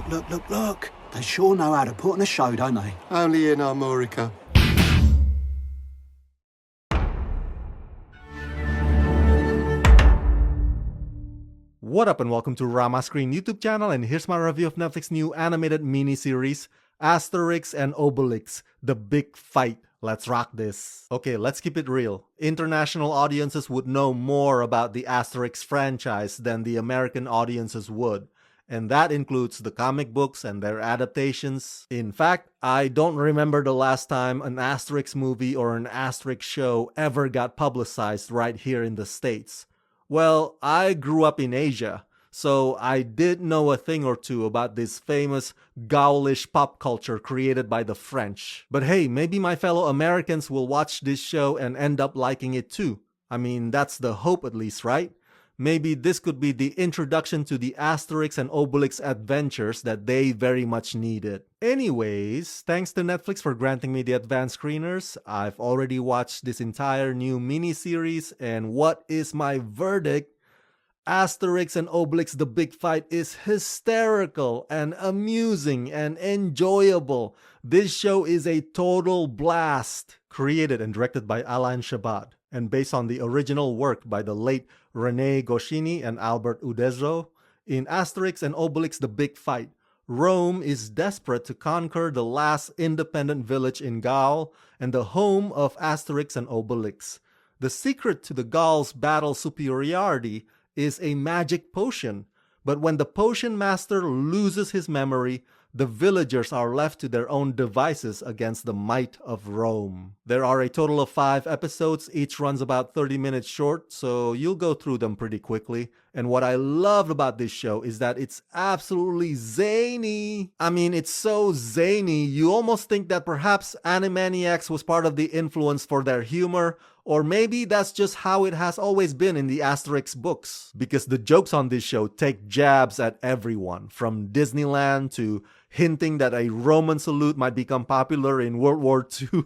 Look. They sure know how to put on a show, don't they? Only in Armorica. What up and welcome to Rama Screen YouTube channel, and here's my review of Netflix new animated miniseries Asterix and Obelix, The Big Fight. Let's rock this. Okay, let's keep it real. International audiences would know more about the Asterix franchise than the American audiences would. And that includes the comic books and their adaptations. In fact, I don't remember the last time an Asterix movie or an Asterix show ever got publicized right here in the States. Well, I grew up in Asia, so I did know a thing or two about this famous Gaulish pop culture created by the French. But hey, maybe my fellow Americans will watch this show and end up liking it too. I mean, that's the hope at least, right? Maybe this could be the introduction to the Asterix and Obelix adventures that they very much needed. Anyways, thanks to Netflix for granting me the advanced screeners. I've already watched this entire new miniseries, and what is my verdict? Asterix and Obelix The Big Fight is hysterical and amusing and enjoyable. This show is a total blast. Created and directed by Alain Chabat, and based on the original work by the late René Goscinny and Albert Uderzo. In Asterix and Obelix The Big Fight, Rome is desperate to conquer the last independent village in Gaul and the home of Asterix and Obelix. The secret to the Gauls' battle superiority is a magic potion, but when the potion master loses his memory, the villagers are left to their own devices against the might of Rome. There are a total of 5 episodes, each runs about 30 minutes short, so you'll go through them pretty quickly. And what I loved about this show is that it's absolutely zany. I mean, it's so zany, you almost think that perhaps Animaniacs was part of the influence for their humor, or maybe that's just how it has always been in the Asterix books. Because the jokes on this show take jabs at everyone, from Disneyland to hinting that a Roman salute might become popular in World War II.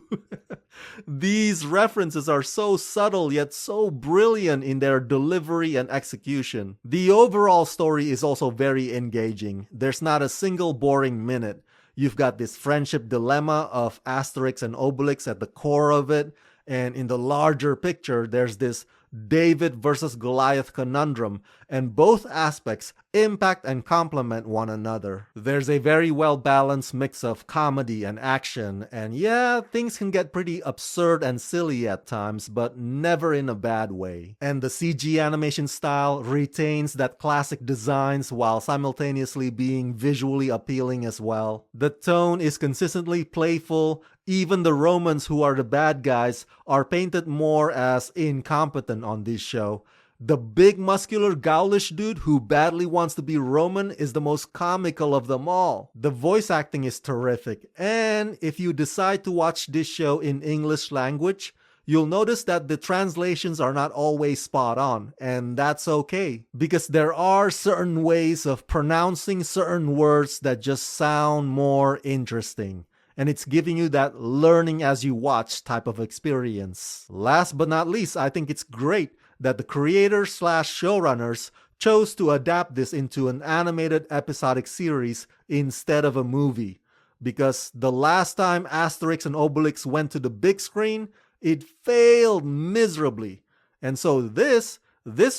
These references are so subtle yet so brilliant in their delivery and execution. The overall story is also very engaging. There's not a single boring minute. You've got this friendship dilemma of Asterix and Obelix at the core of it, and in the larger picture, there's this David versus Goliath conundrum, and both aspects impact and complement one another. There's a very well-balanced mix of comedy and action, and yeah, things can get pretty absurd and silly at times, but never in a bad way. And the CG animation style retains that classic designs while simultaneously being visually appealing as well. The tone is consistently playful. Even the Romans, who are the bad guys, are painted more as incompetent on this show. The big muscular Gaulish dude who badly wants to be Roman is the most comical of them all. The voice acting is terrific, and if you decide to watch this show in English language, you'll notice that the translations are not always spot on, and that's okay, because there are certain ways of pronouncing certain words that just sound more interesting. And it's giving you that learning as you watch type of experience. Last but not least, I think it's great that the creators / showrunners chose to adapt this into an animated episodic series instead of a movie. Because the last time Asterix and Obelix went to the big screen, it failed miserably. And so this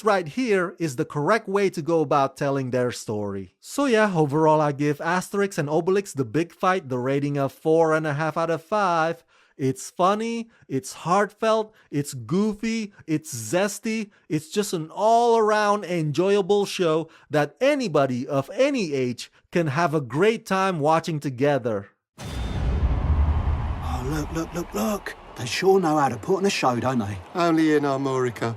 right here is the correct way to go about telling their story. So yeah, overall I give Asterix and Obelix The Big Fight the rating of 4.5 out of 5. It's funny, it's heartfelt, it's goofy, it's zesty, it's just an all-around enjoyable show that anybody of any age can have a great time watching together. Oh, look. They sure know how to put on a show, don't they? Only in Armorica.